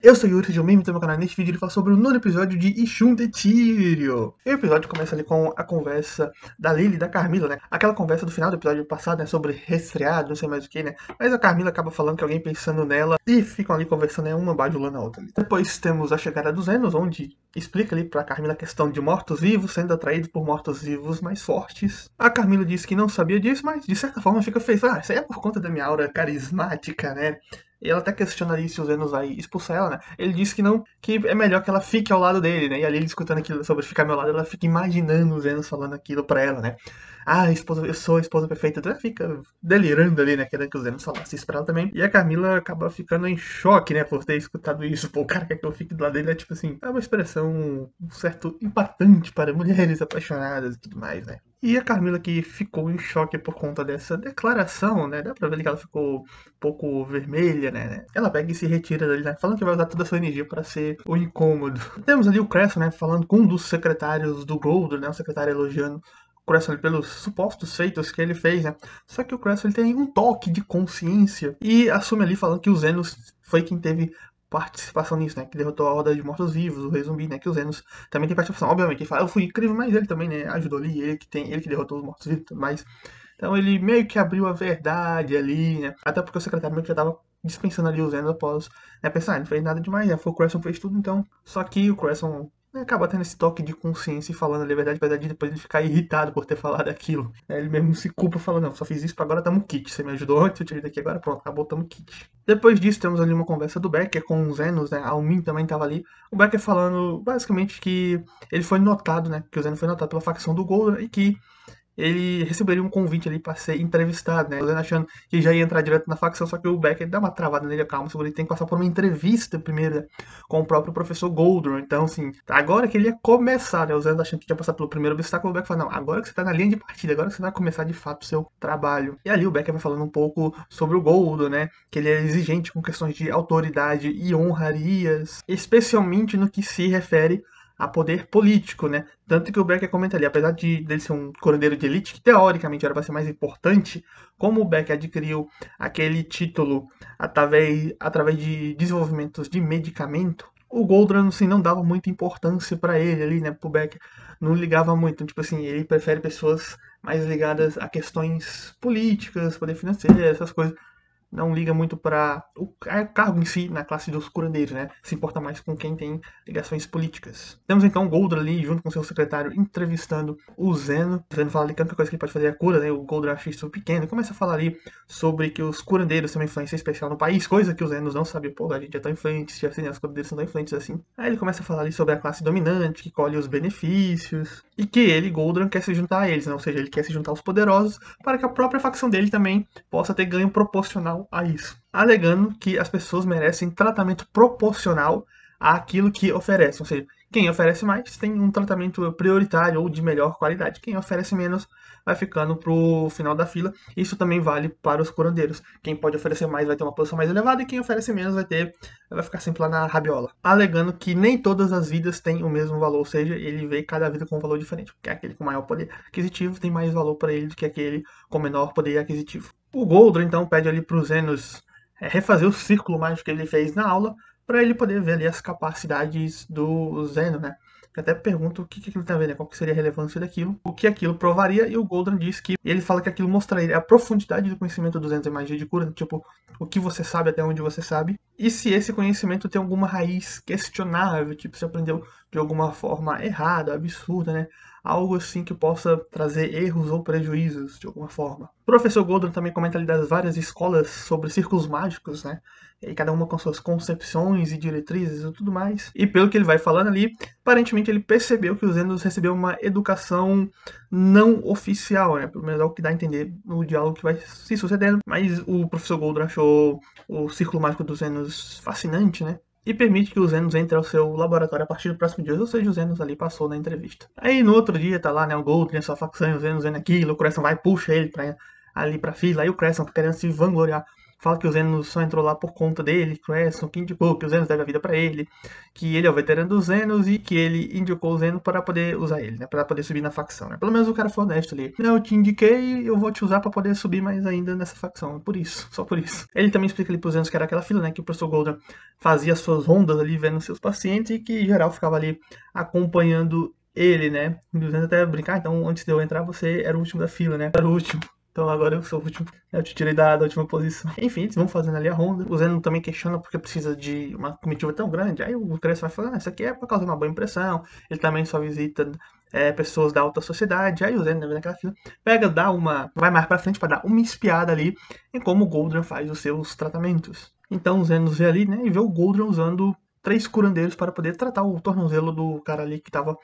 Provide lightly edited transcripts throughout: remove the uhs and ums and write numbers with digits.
Eu sou o Yuri, sejam bem-vindos ao meu canal. Neste vídeo ele fala sobre o nono episódio de Ishun de Tyrion. E o episódio começa ali com a conversa da Lily e da Carmila, né? Aquela conversa do final do episódio passado, né? Sobre resfriado, não sei mais o que, né? Mas a Carmila acaba falando que alguém pensando nela e ficam ali conversando, né? Uma bajulando a outra. Depois temos a chegada dos Zenos, onde explica ali pra Carmila a questão de mortos-vivos sendo atraídos por mortos-vivos mais fortes. A Carmila disse que não sabia disso, mas de certa forma fica feliz. Ah, isso aí é por conta da minha aura carismática, né? E ela até questiona ali se o Zenos vai expulsar ela, né? Ele disse que não, que é melhor que ela fique ao lado dele, né? E ali ele escutando aquilo sobre ficar ao meu lado, ela fica imaginando o Zenos falando aquilo pra ela, né? Ah, esposa, eu sou a esposa perfeita. Então ela fica delirando ali, né? Querendo que o Zenos falasse isso pra ela também. E a Camila acaba ficando em choque, né? Por ter escutado isso. Pô, o cara quer que eu fique do lado dele, é tipo assim, é uma expressão um certo impactante para mulheres apaixonadas e tudo mais, né? E a Carmila que ficou em choque por conta dessa declaração, né? Dá pra ver que ela ficou um pouco vermelha, né? Ela pega e se retira dali, né? Falando que vai usar toda a sua energia para ser o incômodo. Temos ali o Cresson, né? Falando com um dos secretários do Goldor, né? O secretário elogiando o Cresson ali pelos supostos feitos que ele fez, né? Só que o Cresson ele tem um toque de consciência e assume ali falando que o Zenos foi quem teve participação nisso, né? Que derrotou a Horda de Mortos-Vivos, o Rei Zumbi, né? Que o Zenos também tem participação. Obviamente, ele fala, eu fui incrível, mas ele também, né? Ajudou ali, ele que derrotou os Mortos-Vivos e tudo mais. Então ele meio que abriu a verdade ali, né? Até porque o secretário meio que já tava dispensando ali os Zenos após, né? Pensar, não fez nada demais, né? Foi o Cresson fez tudo, então. Só que o Cresson, né, acaba tendo esse toque de consciência e falando ali a verdade, apesar de depois ele ficar irritado por ter falado aquilo. Ele mesmo se culpa falando, não, só fiz isso pra agora tamo kit. Você me ajudou antes, eu te ajudei aqui agora, pronto, acabou, tamo kit. Depois disso, temos ali uma conversa do Becker com os Zenos, né? A Almin também tava ali. O Becker falando basicamente que ele foi notado, né? Que o Zeno foi notado pela facção do Golden e que ele receberia um convite ali para ser entrevistado, né? O Zeno achando que já ia entrar direto na facção, só que o Becker dá uma travada nele, calma, ele tem que passar por uma entrevista primeiro, né? Com o próprio professor Goldor. Então, assim, agora que ele ia começar, né? O Zeno achando que ia passar pelo primeiro obstáculo, o Becker fala, não, agora que você tá na linha de partida, agora que você vai começar de fato o seu trabalho. E ali o Becker vai falando um pouco sobre o Goldor, né? Que ele é exigente com questões de autoridade e honrarias, especialmente no que se refere a poder político, né? Tanto que o Becker comenta ali, apesar de dele ser um curandeiro de elite, que teoricamente era para ser mais importante, como o Becker adquiriu aquele título através de desenvolvimentos de medicamento, o Goldran assim, não dava muita importância para ele ali, né? Pro Becker não ligava muito, tipo assim, ele prefere pessoas mais ligadas a questões políticas, poder financeiro, essas coisas, não liga muito para o cargo em si na classe dos curandeiros, né? Se importa mais com quem tem ligações políticas. Temos então o Goldra ali, junto com seu secretário, entrevistando o Zeno. O Zeno fala ali que a única coisa que ele pode fazer é a cura, né? O Goldra acha isso pequeno. E começa a falar ali sobre que os curandeiros têm uma influência especial no país, coisa que os Zenos não sabiam. Pô, a gente é tão influente, assim, os curandeiros são tão influentes assim. Aí ele começa a falar ali sobre a classe dominante, que colhe os benefícios, e que ele, Goldran, quer se juntar a eles, né? Ou seja, ele quer se juntar aos poderosos para que a própria facção dele também possa ter ganho proporcional a isso, alegando que as pessoas merecem tratamento proporcional àquilo que oferecem, ou seja, quem oferece mais tem um tratamento prioritário ou de melhor qualidade, quem oferece menos vai ficando pro final da fila. Isso também vale para os curandeiros. Quem pode oferecer mais vai ter uma posição mais elevada e quem oferece menos vai ficar sempre lá na rabiola. Alegando que nem todas as vidas têm o mesmo valor, ou seja, ele vê cada vida com um valor diferente, porque aquele com maior poder aquisitivo tem mais valor para ele do que aquele com menor poder aquisitivo. O Goldor então pede ali para os Zenos refazer o círculo mágico que ele fez na aula para ele poder ver ali as capacidades do Zeno, né? Eu até pergunto o que aquilo tem a ver, né? Qual que seria a relevância daquilo, o que aquilo provaria, e o Golden diz que ele fala que aquilo mostraria a profundidade do conhecimento dos Zenos em magia de cura, tipo, o que você sabe até onde você sabe, e se esse conhecimento tem alguma raiz questionável, tipo, se aprendeu de alguma forma errada, absurda, né? Algo assim que possa trazer erros ou prejuízos de alguma forma. O professor Golden também comenta ali das várias escolas sobre círculos mágicos, né? E cada uma com suas concepções e diretrizes e tudo mais. E pelo que ele vai falando ali, aparentemente ele percebeu que os Zenos recebeu uma educação não oficial, né? Pelo menos é o que dá a entender no diálogo que vai se sucedendo. Mas o professor Golden achou o círculo mágico dos Zenos fascinante, né? E permite que o Zenos entre ao seu laboratório a partir do próximo dia, ou seja, o Zenos ali passou na entrevista. Aí no outro dia tá lá, né, o Goldrin, a sua facção, o Zenos vendo aquilo, o Crescent vai e puxa ele ali pra fila, aí o Crescent querendo se vangloriar fala que o Zenos só entrou lá por conta dele, Cresson, que indicou que o Zenos deve a vida pra ele, que ele é o veterano dos Zenos e que ele indicou o Zenos para poder usar ele, né? Pra poder subir na facção, né? Pelo menos o cara foi honesto ali. Não, eu te indiquei, eu vou te usar pra poder subir mais ainda nessa facção. Por isso, só por isso. Ele também explica ali pros Zenos que era aquela fila, né? Que o professor Golden fazia as suas rondas ali, vendo seus pacientes e que geral ficava ali acompanhando ele, né? O Zenos até brincar, então antes de eu entrar você era o último da fila, né? Era o último. Então agora eu sou o último. Eu te tirei da última posição. Enfim, eles vão fazendo ali a ronda. O Zeno também questiona porque precisa de uma comitiva tão grande. Aí o Cresce vai falando, isso aqui é pra causar uma boa impressão. Ele também só visita pessoas da alta sociedade. Aí o Zeno, vendo aquela fila, pega, vai mais pra frente pra dar uma espiada ali em como o Goldran faz os seus tratamentos. Então o Zeno vê ali, né, e vê o Goldran usando 3 curandeiros para poder tratar o tornozelo do cara ali que tava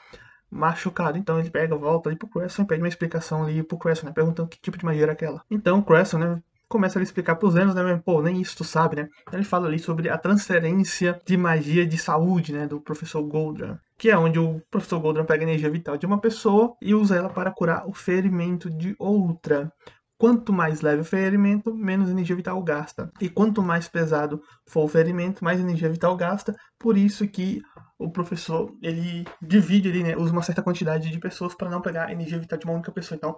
machucado. Então ele pega, volta ali pro Cresson e pede uma explicação ali pro Cresson, né? Perguntando que tipo de magia era aquela. Então o Cresson, né? Começa a explicar pros Zenos, né? Pô, nem isso tu sabe, né? Então ele fala ali sobre a transferência de magia de saúde, né? Do professor Goldran. Que é onde o professor Goldran pega a energia vital de uma pessoa e usa ela para curar o ferimento de outra. Quanto mais leve o ferimento, menos energia vital gasta. E quanto mais pesado for o ferimento, mais energia vital gasta. Por isso que o professor, ele divide ali, né, usa uma certa quantidade de pessoas para não pegar a energia vital de uma única pessoa. Então,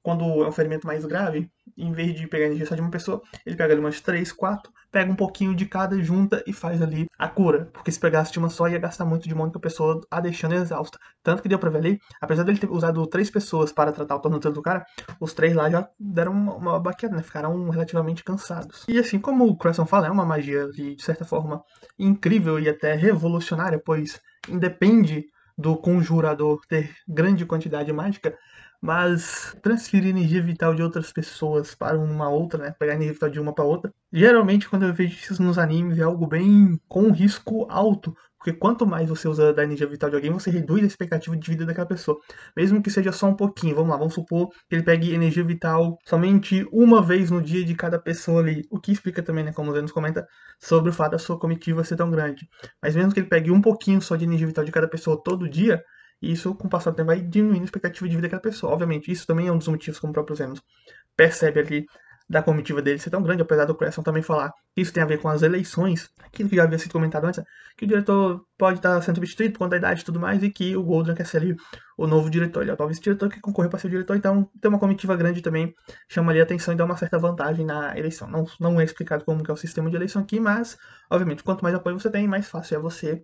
quando é um ferimento mais grave, em vez de pegar a energia só de uma pessoa, ele pega ali umas 3, 4, pega um pouquinho de cada, junta e faz ali a cura. Porque se pegasse de uma só, ia gastar muito de uma única pessoa, a deixando exausta. Tanto que deu pra ver ali, apesar dele ter usado 3 pessoas para tratar o tornozelo do cara, os 3 lá já deram uma baqueada, né? Ficaram relativamente cansados. E assim, como o Cresson fala, é uma magia de certa forma incrível e até revolucionária, pois independe do conjurador ter grande quantidade mágica, mas transferir energia vital de outras pessoas para uma outra, né? Pegar energia vital de uma para outra. Geralmente, quando eu vejo isso nos animes, é algo bem com um risco alto. Porque quanto mais você usa da energia vital de alguém, você reduz a expectativa de vida daquela pessoa. Mesmo que seja só um pouquinho. Vamos lá, vamos supor que ele pegue energia vital somente uma vez no dia de cada pessoa ali. O que explica também, né, como o Zé nos comenta, sobre o fato da sua comitiva ser tão grande. Mas mesmo que ele pegue um pouquinho só de energia vital de cada pessoa todo dia, e isso, com o passar do tempo, vai diminuindo a expectativa de vida daquela pessoa. Obviamente, isso também é um dos motivos, como o próprio Zenos percebe ali, da comitiva dele ser tão grande, apesar do Cresson também falar que isso tem a ver com as eleições, aquilo que já havia sido comentado antes, que o diretor pode estar sendo substituído por conta da idade e tudo mais, e que o Goldran quer ser ali o novo diretor. Ele é o talvez diretor que concorreu para ser o diretor, então ter uma comitiva grande também chama ali a atenção e dá uma certa vantagem na eleição. Não é explicado como que é o sistema de eleição aqui, mas, obviamente, quanto mais apoio você tem, mais fácil é você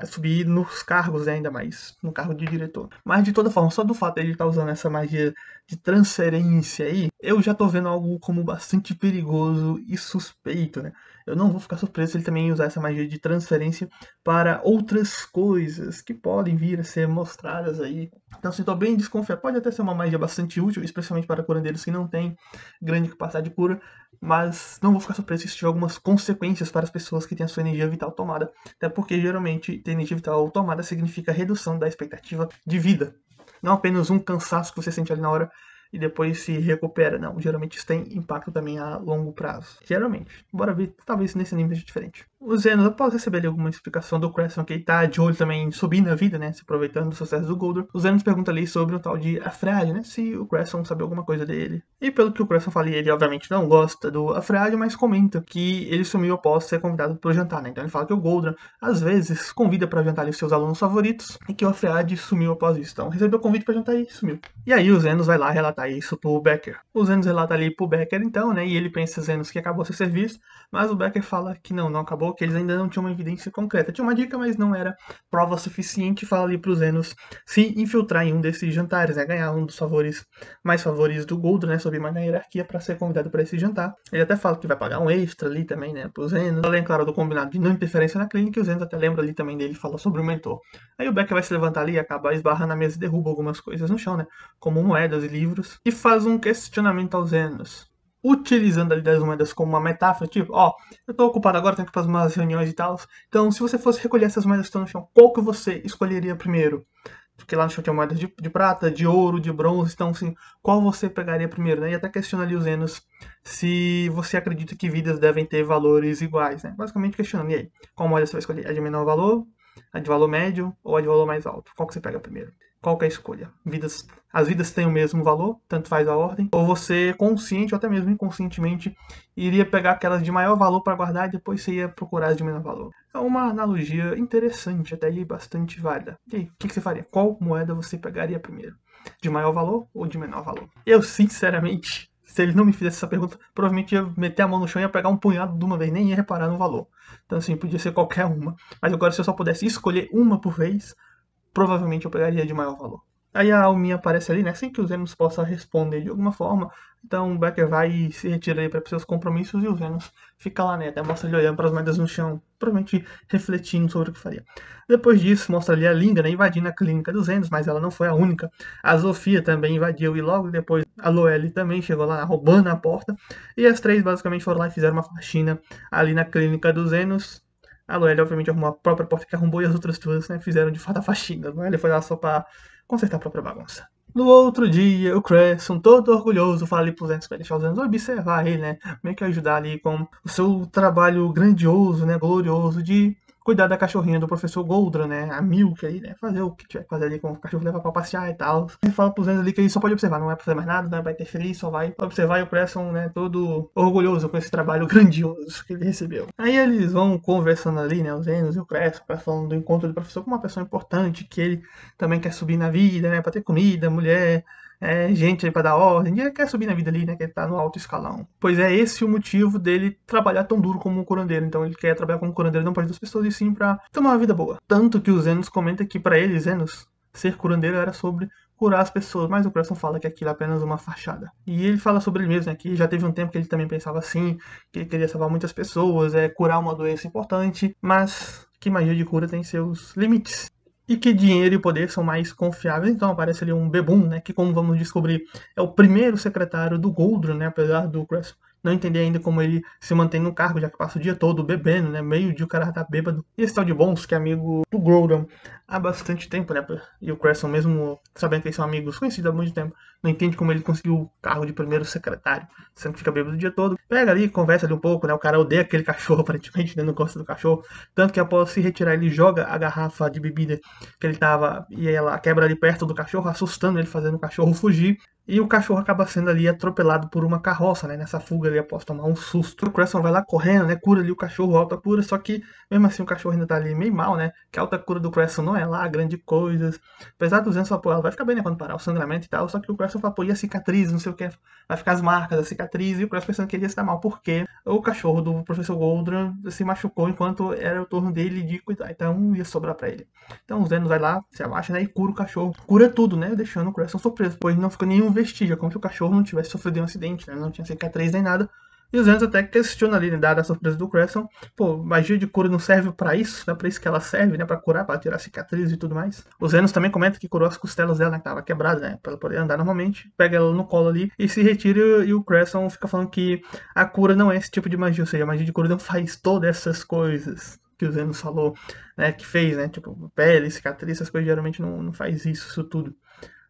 subir nos cargos, né, ainda mais no cargo de diretor. Mas de toda forma, só do fato de ele estar usando essa magia de transferência aí, eu já tô vendo algo como bastante perigoso e suspeito, né? Eu não vou ficar surpreso se ele também usar essa magia de transferência para outras coisas que podem vir a ser mostradas aí. Então, assim, tô bem desconfiado. Pode até ser uma magia bastante útil, especialmente para curandeiros que não têm grande capacidade de cura, mas não vou ficar surpreso se tiver algumas consequências para as pessoas que têm a sua energia vital tomada. Até porque, geralmente, ter energia vital tomada significa redução da expectativa de vida. Não apenas um cansaço que você sente ali na hora e depois se recupera. Não, geralmente isso tem impacto também a longo prazo. Geralmente. Bora ver, talvez nesse anime seja diferente. O Zenos, após receber ali alguma explicação do Cresson, que ele tá de olho também em subir na vida, né? Se aproveitando do sucesso do Goldor. O Zenos pergunta ali sobre o tal de Afrad, né? Se o Cresson sabe alguma coisa dele. E pelo que o Cresson fala, ele obviamente não gosta do Afrad, mas comenta que ele sumiu após ser convidado pro jantar, né? Então ele fala que o Goldor, às vezes, convida para jantar ali os seus alunos favoritos e que o Afrad sumiu após isso. Então recebeu o convite para jantar e sumiu. E aí o Zenos vai lá relatar isso pro Becker. O Zenos relata ali pro Becker, então, né? E ele pensa, Zenos, que acabou seu serviço, mas o Becker fala que não acabou, que eles ainda não tinham uma evidência concreta. Tinha uma dica, mas não era prova suficiente. Fala ali pro Zenos se infiltrar em um desses jantares, né? Ganhar um dos mais favores do Goldor, né? Subir mais na hierarquia para ser convidado para esse jantar. Ele até fala que vai pagar um extra ali também, né? Pro Zenos. Além, claro, do combinado de não interferência na clínica, e o Zenos até lembra ali também dele, fala sobre o mentor. Aí o Becker vai se levantar ali e acaba esbarrando na mesa e derruba algumas coisas no chão, né? Como moedas e livros. E faz um questionamento aos Zenos, utilizando ali das moedas como uma metáfora, tipo, ó, eu tô ocupado agora, tenho que fazer umas reuniões e tal. Então, se você fosse recolher essas moedas que estão no chão, qual que você escolheria primeiro? Porque lá no chão tinha moedas de prata, de ouro, de bronze, então assim, qual você pegaria primeiro, né? E até questiona ali os Zenos se você acredita que vidas devem ter valores iguais, né? Basicamente questionando, e aí, qual moeda você vai escolher? A de menor valor, a de valor médio ou a de valor mais alto? Qual que você pega primeiro? Qual que é a escolha? As vidas têm o mesmo valor, tanto faz a ordem, ou você, consciente ou até mesmo inconscientemente, iria pegar aquelas de maior valor para guardar e depois você ia procurar as de menor valor? É uma analogia interessante, até aí bastante válida. E aí, o que você faria? Qual moeda você pegaria primeiro? De maior valor ou de menor valor? Eu, sinceramente, se ele não me fizesse essa pergunta, provavelmente ia meter a mão no chão e ia pegar um punhado de uma vez, nem ia reparar no valor. Então, assim, podia ser qualquer uma. Mas agora, se eu só pudesse escolher uma por vez, provavelmente eu pegaria de maior valor. Aí a alminha aparece ali, né? Sem que o Zenos possa responder de alguma forma. Então o Becker vai e se retira aí para seus compromissos e o Zenos fica lá, né? Até mostra ele olhando para as moedas no chão, provavelmente refletindo sobre o que faria. Depois disso, mostra ali a Linga, né? Invadindo a clínica do Zenos, mas ela não foi a única. A Zofia também invadiu e logo depois a Loelle também chegou lá roubando a porta. E as três basicamente foram lá e fizeram uma faxina ali na clínica do Zenos. A Loelle, obviamente, arrumou a própria porta que arrombou e as outras duas, né, fizeram de fato a faxina. A Loelle foi lá só pra consertar a própria bagunça. No outro dia, o Cresson, todo orgulhoso, fala ali pros Zenos pra deixar os Zenos observar ele, né? Meio que ajudar ali com o seu trabalho grandioso, né? Glorioso de cuidar da cachorrinha do professor Goldran, né? A Milk aí, né? Fazer o que tiver que fazer ali com o cachorro, levar pra passear e tal. Ele fala pros Zenos ali que ele só pode observar, não vai fazer mais nada, não vai interferir, só vai observar e o Cresson, né? Todo orgulhoso com esse trabalho grandioso que ele recebeu. Aí eles vão conversando ali, né? Os Zenos e o Cresson, falando do encontro do professor com uma pessoa importante que ele também quer subir na vida, né? Pra ter comida, mulher, gente aí pra dar ordem. E ele quer subir na vida ali, né? Que ele tá no alto escalão. Pois é esse o motivo dele trabalhar tão duro como um curandeiro. Então ele quer trabalhar como curandeiro não para das pessoas e sim pra ter uma vida boa. Tanto que o Zenos comenta que pra ele, Zenos, ser curandeiro era sobre curar as pessoas, mas o Cresson fala que aquilo é apenas uma fachada. E ele fala sobre ele mesmo, né, que já teve um tempo que ele também pensava assim, que ele queria salvar muitas pessoas, curar uma doença importante, mas que magia de cura tem seus limites. E que dinheiro e poder são mais confiáveis. Então aparece ali um Bebum, né, que como vamos descobrir é o primeiro secretário do Goldran, né, apesar do Cresson não entender ainda como ele se mantém no cargo, já que passa o dia todo bebendo, né? Meio dia o cara tá bêbado. E esse tal de Bones, que é amigo do Gordon há bastante tempo, né? E o Cresson, mesmo sabendo que eles são amigos conhecidos há muito tempo, não entende como ele conseguiu o cargo de primeiro secretário, sendo que fica bêbado o dia todo. Pega ali, conversa ali um pouco, né? O cara odeia aquele cachorro, aparentemente, né? Não gosta do cachorro. Tanto que após se retirar, ele joga a garrafa de bebida que ele tava e ela quebra ali perto do cachorro, assustando ele, fazendo o cachorro fugir. E o cachorro acaba sendo ali atropelado por uma carroça, né? Nessa fuga ali após tomar um susto. O Cresson vai lá correndo, né? Cura ali o cachorro, alta cura, só que mesmo assim o cachorro ainda tá ali meio mal, né? Que a alta cura do Cresson não é lá grande coisa. Apesar dos 200 falar, pô, ela vai ficar bem, né? Quando parar o sangramento e tal. Só que o Cresson fala, pô, e a cicatriz, não sei o que, vai ficar as marcas da cicatriz. E o Cresson pensando que ele ia se dar mal, porque o cachorro do professor Goldran se machucou enquanto era o turno dele de cuidar. Então ia sobrar pra ele. Então o Zenos vai lá, se abaixa, né? E cura o cachorro. Cura tudo, né? Deixando o Cresson surpreso, pois não ficou nenhum vestígio, como se o cachorro não tivesse sofrido um acidente, né? Não tinha cicatriz nem nada. E os Zenos até questionam ali, né, dada a surpresa do Cresson, pô, magia de cura não serve pra isso, não é pra isso que ela serve, né, pra curar, pra tirar cicatriz e tudo mais. Os Zenos também comenta que curou as costelas dela, né, que tava quebrada, né, pra ela poder andar normalmente, pega ela no colo ali e se retira e o Cresson fica falando que a cura não é esse tipo de magia, ou seja, a magia de cura não faz todas essas coisas que o Zenos falou, né, que fez, né, tipo, pele, cicatriz, essas coisas geralmente não faz isso tudo.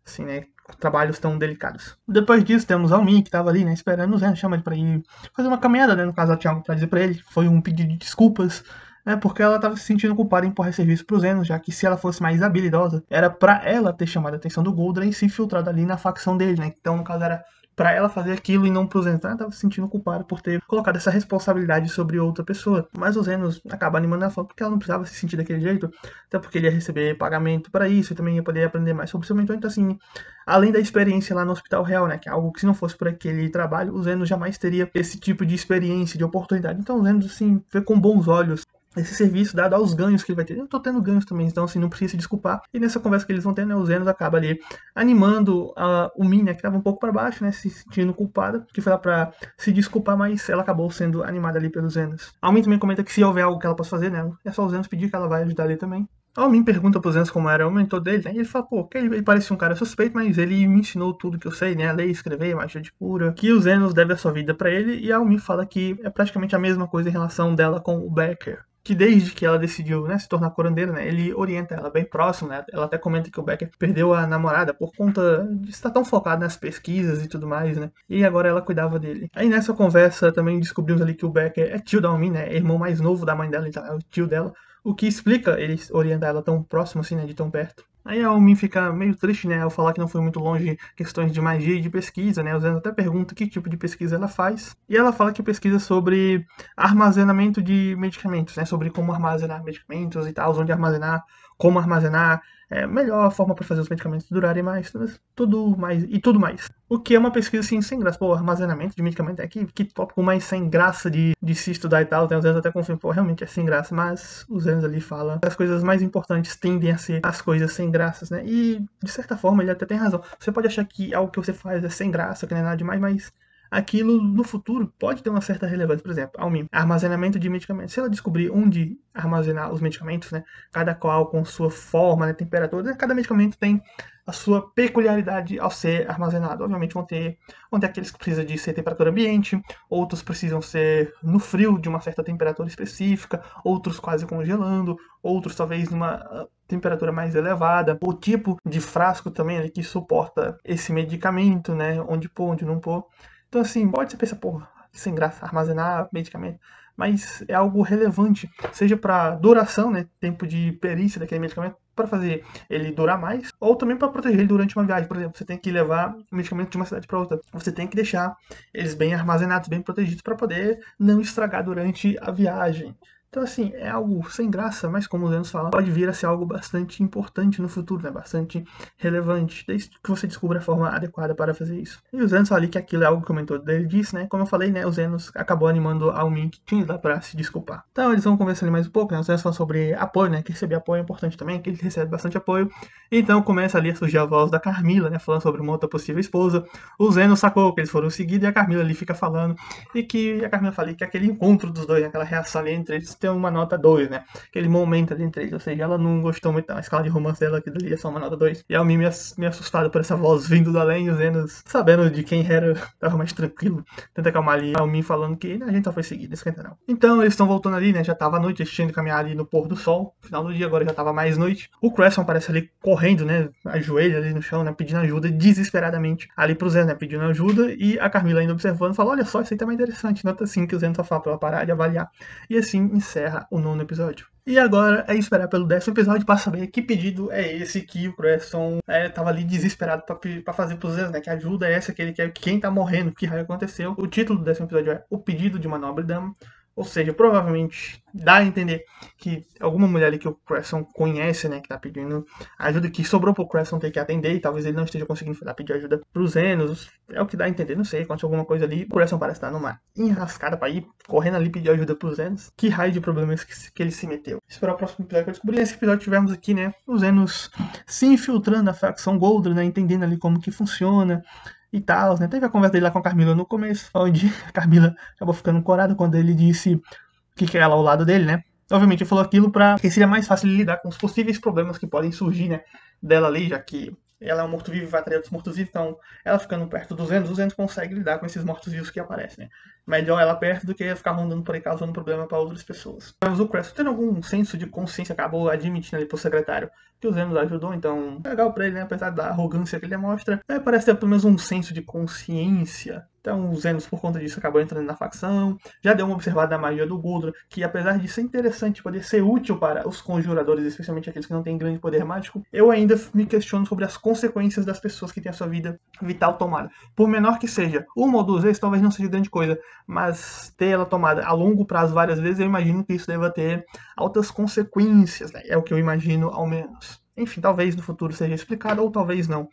Assim, né? Trabalhos tão delicados. Depois disso, temos a Almin, que tava ali, né? Esperando o Zé, chama ele pra ir fazer uma caminhada, né? No caso, ela tinha algo pra dizer pra ele. Foi um pedido de desculpas, né? Porque ela tava se sentindo culpada em empurrar serviço pro Zeno, já que se ela fosse mais habilidosa, era pra ela ter chamado a atenção do Goldran e se infiltrado ali na facção dele, né? Então, no caso, era pra ela fazer aquilo e não pro Zenos. Então ela tava se sentindo culpada por ter colocado essa responsabilidade sobre outra pessoa. Mas o Zenos acaba animando ela, porque ela não precisava se sentir daquele jeito, até porque ele ia receber pagamento para isso e também ia poder aprender mais sobre seu mentor. Então, assim, além da experiência lá no Hospital Real, né, que é algo que se não fosse por aquele trabalho, o Zenos jamais teria esse tipo de experiência, de oportunidade. Então o Zenos, assim, vê com bons olhos esse serviço dado aos ganhos que ele vai ter. Eu tô tendo ganhos também, então assim, não precisa se desculpar. E nessa conversa que eles vão ter, né, o Zenos acaba ali animando o Min, né, que tava um pouco para baixo, né, se sentindo culpada, que foi lá pra se desculpar, mas ela acabou sendo animada ali pelos Zenos. A Min também comenta que se houver algo que ela possa fazer, né, é só o Zenos pedir que ela vai ajudar ali também. A Almin pergunta pro Zenos como era o mentor dele, né? E ele fala, pô, que ele parecia um cara suspeito, mas ele me ensinou tudo que eu sei, né? Ler, escrever, magia de cura, que o Zenos deve a sua vida pra ele, e a Almin fala que é praticamente a mesma coisa em relação dela com o Becker. Que desde que ela decidiu, né, se tornar curandeira, né, ele orienta ela bem próximo, né, ela até comenta que o Becker perdeu a namorada por conta de estar tão focado nas pesquisas e tudo mais, né, e agora ela cuidava dele. Aí nessa conversa também descobrimos ali que o Becker é tio da Almin, né, é irmão mais novo da mãe dela, então é o tio dela, o que explica ele orientar ela tão próximo assim, né, de tão perto. Aí a Almin fica meio triste, né, ao falar que não foi muito longe questões de magia e de pesquisa, né, o Zenos até pergunta que tipo de pesquisa ela faz, e ela fala que pesquisa sobre armazenamento de medicamentos, né, sobre como armazenar medicamentos e tal, onde armazenar, como armazenar, melhor forma para fazer os medicamentos durarem mais, tudo mais, e tudo mais. O que é uma pesquisa assim sem graça, pô, armazenamento de medicamento é que tópico mais sem graça de se estudar e tal, tem os Zenos até confirmam, pô, realmente é sem graça, mas os Zenos ali fala as coisas mais importantes tendem a ser as coisas sem graças, né? E, de certa forma, ele até tem razão. Você pode achar que algo que você faz é sem graça, que não é nada demais, mas aquilo no futuro pode ter uma certa relevância. Por exemplo, Almin, armazenamento de medicamentos. Se ela descobrir onde armazenar os medicamentos, né? Cada qual com sua forma, né, temperatura, né, cada medicamento tem a sua peculiaridade ao ser armazenado. Obviamente vão ter aqueles que precisam de ser temperatura ambiente, outros precisam ser no frio de uma certa temperatura específica, outros quase congelando, outros talvez numa temperatura mais elevada, o tipo de frasco também ali que suporta esse medicamento, né, onde pôr, onde não pôr. Então assim, pode ser pensar, porra, sem graça armazenar medicamento, mas é algo relevante, seja para duração, né, tempo de perícia daquele medicamento, para fazer ele durar mais, ou também para proteger ele durante uma viagem. Por exemplo, você tem que levar o medicamento de uma cidade para outra, você tem que deixar eles bem armazenados, bem protegidos para poder não estragar durante a viagem. Então, assim, é algo sem graça, mas como o Zenos fala, pode vir a ser algo bastante importante no futuro, né? Bastante relevante, desde que você descubra a forma adequada para fazer isso. E o Zenos fala ali que aquilo é algo que o mentor dele disse, né? Como eu falei, né? O Zenos acabou animando a Almin que tinha lá para se desculpar. Então, eles vão conversando ali mais um pouco, né? O Zenos fala sobre apoio, né? Que receber apoio é importante também, que ele recebe bastante apoio. Então, começa ali a surgir a voz da Carmila, né? Falando sobre uma outra possível esposa. O Zenos sacou que eles foram seguidos e a Carmila ali fica falando. E que a Carmila fala que aquele encontro dos dois, aquela reação ali entre eles, tem uma nota 2, né? Aquele momento ali entre eles, ou seja, ela não gostou muito da escala de romance dela, aquilo ali é só uma nota 2. E a Almin me assustado por essa voz vindo do além, os Zenos sabendo de quem era, tava mais tranquilo, tenta acalmar ali, a Almin falando que a gente só foi seguido, esquenta não. Então eles estão voltando ali, né? Já tava à noite, eles tinham de caminhar ali no pôr do sol, final do dia, agora já tava mais noite. O Cresson aparece ali correndo, né? Ajoelha ali no chão, né? Pedindo ajuda desesperadamente ali pro Zenos, né? Pedindo ajuda, e a Carmila ainda observando, fala: olha só, isso aí tá mais interessante, nota assim que o Zenos só fala pra ela parar de avaliar. E assim encerra o nono episódio. E agora é esperar pelo 10º episódio para saber que pedido é esse que o Creston tava ali desesperado para fazer pros Zenos, né? Que ajuda é essa que ele quer, quem tá morrendo, que raio aconteceu. O título do 10º episódio é O Pedido de uma Nobre Dama. Ou seja, provavelmente dá a entender que alguma mulher ali que o Creston conhece, né, que tá pedindo ajuda, que sobrou pro Creston ter que atender, e talvez ele não esteja conseguindo pedir ajuda pros Zenos. É o que dá a entender, não sei, aconteceu alguma coisa ali. O Creston parece estar numa enrascada pra ir, correndo ali pedir ajuda pros Zenos. Que raio de problemas que ele se meteu. Esperar o próximo episódio pra descobrir. Nesse episódio tivemos aqui, né, os Zenos se infiltrando na facção Goldra, né, entendendo ali como que funciona e tal, né? Teve a conversa dele lá com a Carmila no começo, onde a Carmila acabou ficando corada quando ele disse que quer ela ao lado dele, né? Obviamente ele falou aquilo para que seria mais fácil de lidar com os possíveis problemas que podem surgir, né, dela ali, já que ela é um morto-vivo e vai atrair outros mortos-vivos, então ela ficando perto dos Zenos, os Zenos conseguem lidar com esses mortos-vivos que aparecem, né? Melhor ela perto do que ficar rondando por aí causando problema para outras pessoas. Mas o Creston, tendo algum senso de consciência, acabou admitindo ali pro secretário que o Zenos ajudou, então legal pra ele, né? Apesar da arrogância que ele demonstra, parece ter pelo menos um senso de consciência. Então o Zenos, por conta disso, acabou entrando na facção. Já deu uma observada na magia do Goldra, que apesar de ser interessante, poder ser útil para os conjuradores, especialmente aqueles que não têm grande poder mágico, eu ainda me questiono sobre as consequências das pessoas que têm a sua vida vital tomada. Por menor que seja, uma ou duas vezes talvez não seja grande coisa, mas ter ela tomada a longo prazo várias vezes, eu imagino que isso deva ter altas consequências, né? É o que eu imagino, ao menos. Enfim, talvez no futuro seja explicado, ou talvez não.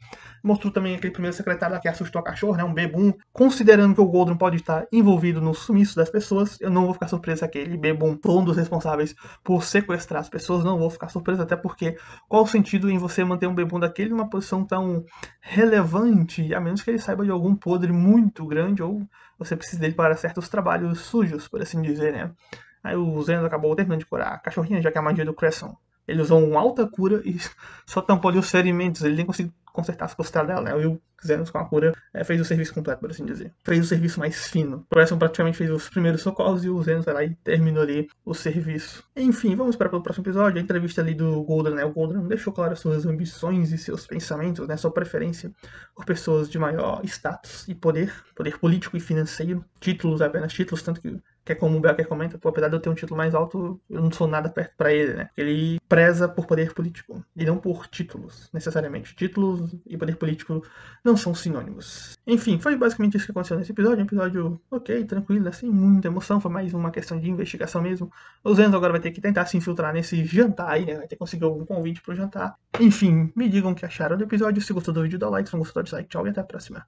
Mostrou também aquele primeiro secretário lá que assustou a cachorro, né? Um bebum. Considerando que o Goldrum pode estar envolvido no sumiço das pessoas, eu não vou ficar surpreso se aquele bebum for um dos responsáveis por sequestrar as pessoas. Não vou ficar surpreso, até porque qual o sentido em você manter um bebum daquele numa posição tão relevante, a menos que ele saiba de algum podre muito grande, ou você precisa dele para certos trabalhos sujos, por assim dizer, né? Aí o Zenos acabou terminando de curar a cachorrinha, já que a magia do Cresson ele usou uma alta cura e só tampou ali os ferimentos. Ele nem conseguiu consertar as costas dela, né? O Will Xenos com a cura fez o serviço completo, por assim dizer. Fez o serviço mais fino. O Preston praticamente fez os primeiros socorros e o Xenos vai lá e terminou ali o serviço. Enfim, vamos esperar pelo próximo episódio. A entrevista ali do Golden, né? O Golden deixou claro as suas ambições e seus pensamentos, né? Sua preferência por pessoas de maior status e poder político e financeiro. Títulos, apenas títulos, tanto que é como o Becker comenta, pô, apesar de eu ter um título mais alto, eu não sou nada perto pra ele, né? Ele preza por poder político, e não por títulos, necessariamente. Títulos e poder político não são sinônimos. Enfim, foi basicamente isso que aconteceu nesse episódio. Um episódio ok, tranquilo, né? Sem muita emoção, foi mais uma questão de investigação mesmo. O Zenzo agora vai ter que tentar se infiltrar nesse jantar aí, né? Vai ter que conseguir algum convite pro jantar. Enfim, me digam o que acharam do episódio. Se gostou do vídeo, dá like. Se não gostou, dislike. Tchau e até a próxima.